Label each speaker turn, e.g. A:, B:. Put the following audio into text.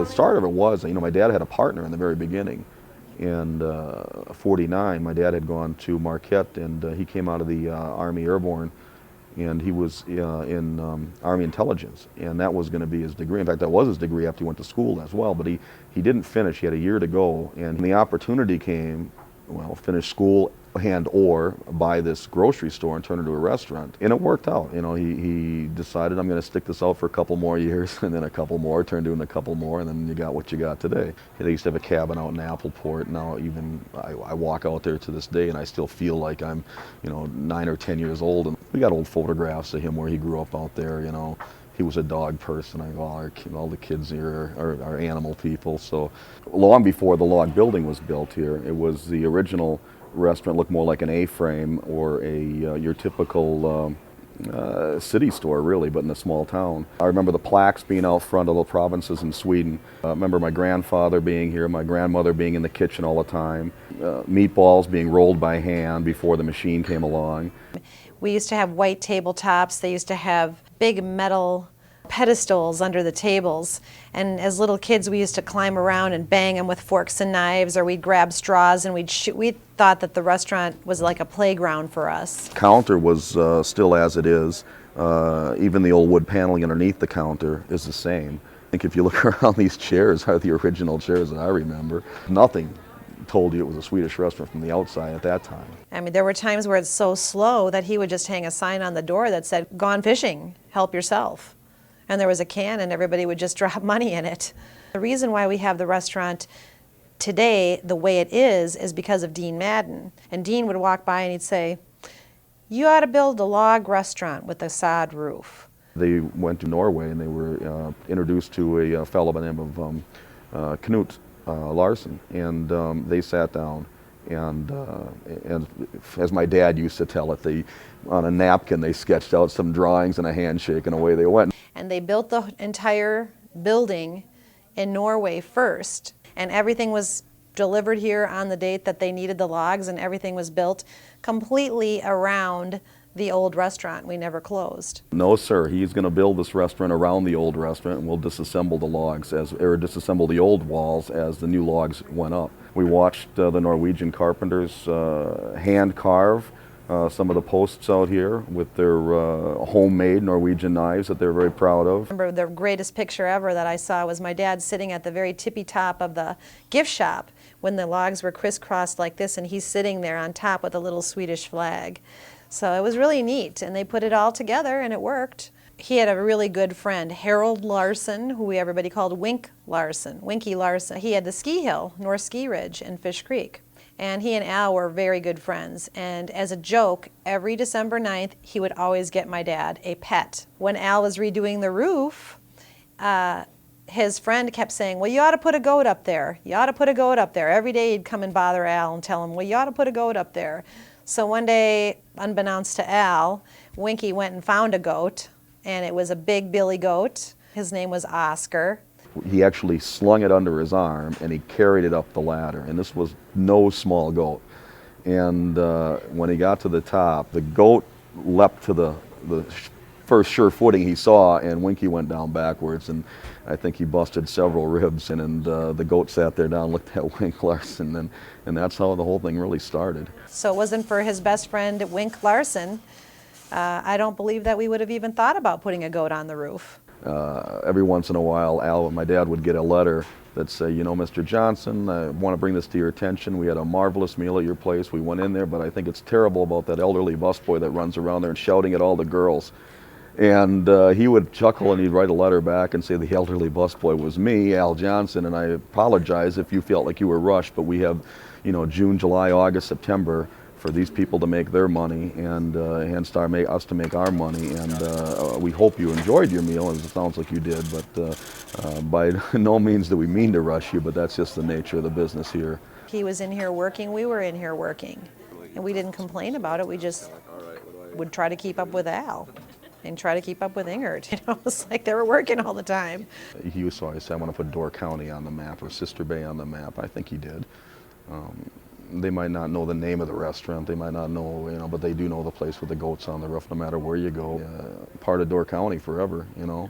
A: The start of it was, you know, my dad had a partner in the very beginning. And 49, my dad had gone to Marquette, and he came out of the Army Airborne, and he was in Army Intelligence, and that was going to be his degree. In fact, that was his degree after he went to school as well, but he didn't finish. He had a year to go, and the opportunity came, well, finish school and or buy this grocery store and turn it into a restaurant. And it worked out. You know, he decided, I'm going to stick this out for a couple more years, and then a couple more, turned into a couple more, and then you got what you got today. They used to have a cabin out in Appleport. Now even I walk out there to this day and I still feel like I'm, you know, 9 or 10 years old. And we got old photographs of him where he grew up out there, you know. He was a dog person. All the kids here are animal people. So long before the log building was built here, it was the original restaurant. Looked more like an A-frame or a your typical city store, really, but in a small town. I remember the plaques being out front of the provinces in Sweden. I remember my grandfather being here, my grandmother being in the kitchen all the time, meatballs being rolled by hand before the machine came along.
B: We used to have white tabletops. They used to have big metal pedestals under the tables, and as little kids we used to climb around and bang them with forks and knives, or we'd grab straws and we'd shoot. We thought that the restaurant was like a playground for us.
A: Counter was still as it is. Even the old wood paneling underneath the counter is the same. I think if you look around, these chairs are the original chairs that I remember. Nothing told you it was a Swedish restaurant from the outside at that time.
B: I mean, there were times where it's so slow that he would just hang a sign on the door that said, "Gone fishing, help yourself." And there was a can and everybody would just drop money in it. The reason why we have the restaurant today the way it is because of Dean Madden. And Dean would walk by and he'd say, "You ought to build a log restaurant with a sod roof."
A: They went to Norway and they were introduced to a fellow by the name of Knut Larsen, and they sat down. And as my dad used to tell it, on a napkin they sketched out some drawings and a handshake, and away they went.
B: And they built the entire building in Norway first, and everything was delivered here on the date that they needed the logs, and everything was built completely around the old restaurant. We never closed.
A: No, sir. He's going to build this restaurant around the old restaurant, and we'll disassemble the logs or disassemble the old walls as the new logs went up. We watched the Norwegian carpenters hand carve some of the posts out here with their homemade Norwegian knives that they're very proud of.
B: I remember the greatest picture ever that I saw was my dad sitting at the very tippy top of the gift shop when the logs were crisscrossed like this, and he's sitting there on top with a little Swedish flag. So it was really neat, and they put it all together and it worked. He had a really good friend, Harold Larson, who everybody called Winky Larson. He had the ski hill, North Ski Ridge in Fish Creek. And he and Al were very good friends. And as a joke, every December 9th, he would always get my dad a pet. When Al was redoing the roof, his friend kept saying, "Well, you ought to put a goat up there. You ought to put a goat up there." Every day he'd come and bother Al and tell him, "Well, you ought to put a goat up there." So one day, unbeknownst to Al, Winky went and found a goat, and it was a big billy goat. His name was Oscar.
A: He actually slung it under his arm and he carried it up the ladder, and this was no small goat. And when he got to the top, the goat leapt to the first sure footing he saw, and Winky went down backwards, and I think he busted several ribs, and the goat sat there down, looked at Wink Larson, and that's how the whole thing really started.
B: So it wasn't for his best friend Wink Larson, I don't believe that we would have even thought about putting a goat on the roof.
A: Every once in a while, Al and my dad would get a letter that say, "You know, Mr. Johnson, I want to bring this to your attention. We had a marvelous meal at your place. We went in there, but I think it's terrible about that elderly busboy that runs around there and shouting at all the girls." And he would chuckle and he'd write a letter back and say the elderly busboy was me, Al Johnson, and I apologize if you felt like you were rushed, but we have, you know, June, July, August, September for these people to make their money, and hence us to make our money, and we hope you enjoyed your meal, as it sounds like you did, but by no means do we mean to rush you, but that's just the nature of the business here.
B: He was in here working, we were in here working, and we didn't complain about it. We just would try to keep up with Al and try to keep up with Ingrid. You know, it's like they were working all the time.
A: He used to always say, "I want to put Door County on the map or Sister Bay on the map." I think he did. They might not know the name of the restaurant, they might not know, you know, but they do know the place with the goats on the roof no matter where you go. Part of Door County forever, you know.